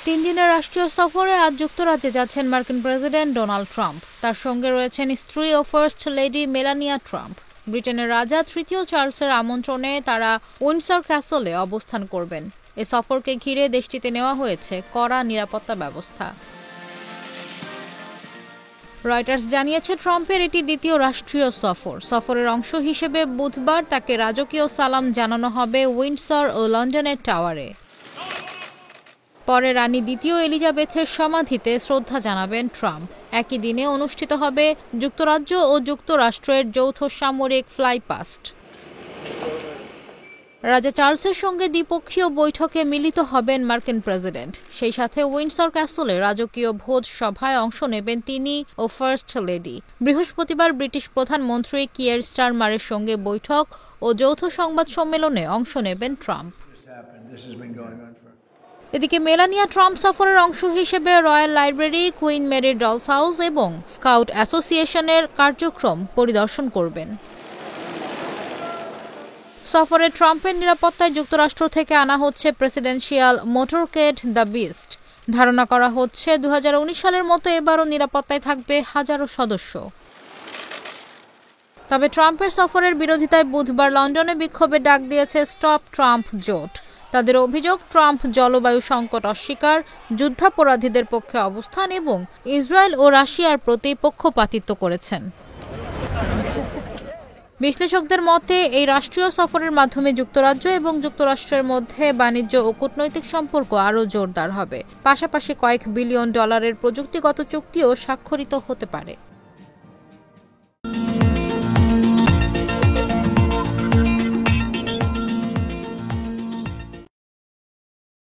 3 দিনের রাষ্ট্রীয় সফরে আজ যুক্তরাজ্যে যাচ্ছেন মার্কিন প্রেসিডেন্ট ডোনাল্ড ট্রাম্প। তার সঙ্গে রয়েছেন স্ত্রী ও ফার্স্ট লেডি মেলানিয়া ট্রাম্প। ব্রিটেনের রাজা তৃতীয় চার্লসের আমন্ত্রণে তারা উইন্ডসর ক্যাসলে অবস্থান করবেন। এ সফরকে ঘিরে দেশটিতে নেওয়া হয়েছে কড়া নিরাপত্তা ব্যবস্থা। রয়টার্স জানিয়েছে, ট্রাম্পের এটি দ্বিতীয় রাষ্ট্রীয় সফর। সফরের অংশ হিসেবে বুধবার তাকে রাজকীয় সালাম জানানো হবে উইন্ডসর ও লন্ডনের টাওয়ারে। পরে রানী দ্বিতীয় এলিজাবেথের সমাধিতে শ্রদ্ধা জানাবেন ট্রাম্প। একই দিনে অনুষ্ঠিত হবে যুক্তরাজ্য ও যুক্তরাষ্ট্রের যৌথ সামরিক ফ্লাইপাস্ট। রাজা চার্লসের সঙ্গে দ্বিপক্ষীয় বৈঠকে মিলিত হবেন মার্কিন প্রেসিডেন্ট। সেই সাথে উইন্ডসর ক্যাসলে রাজকীয় ভোজ সভায় অংশ নেবেন তিনি ও ফার্স্ট লেডি। বৃহস্পতিবার ব্রিটিশ প্রধানমন্ত্রী কিয়ার স্টারমারের সঙ্গে বৈঠক ও যৌথ সংবাদ সম্মেলনে অংশ নেবেন ট্রাম্প। এদিকে মেলানিয়া ট্রাম্প সফরের অংশ হিসেবে রয়্যাল লাইব্রেরি, কুইন মেরির ডলস হাউস এবং স্কাউট অ্যাসোসিয়েশনের কার্যক্রম পরিদর্শন করবেন। সফরে ট্রাম্পের নিরাপত্তায় যুক্তরাষ্ট্র থেকে আনা হচ্ছে প্রেসিডেন্সিয়াল মোটরকেড দ্য বিস্ট। ধারণা করা হচ্ছে 2019 সালের মতো এবারও নিরাপত্তায় থাকবে হাজারো সদস্য। তবে ট্রাম্পের সফরের বিরোধিতায় বুধবার লন্ডনে বিক্ষোভের ডাক দিয়েছে স্টপ ট্রাম্প জোট। তাদের অভিযোগ, ট্রাম্প জলবায়ু সংকট অস্বীকার, যুদ্ধাপরাধীদের পক্ষে অবস্থান এবং ইসরায়েল ও রাশিয়ার প্রতি পক্ষপাতিত্ব করেছেন। বিশ্লেষকদের মতে, এই রাষ্ট্রীয় সফরের মাধ্যমে যুক্তরাজ্য এবং যুক্তরাষ্ট্রের মধ্যে বাণিজ্য ও কূটনৈতিক সম্পর্ক আরও জোরদার হবে। পাশাপাশি কয়েক বিলিয়ন ডলারের প্রযুক্তিগত চুক্তিও স্বাক্ষরিত হতে পারে।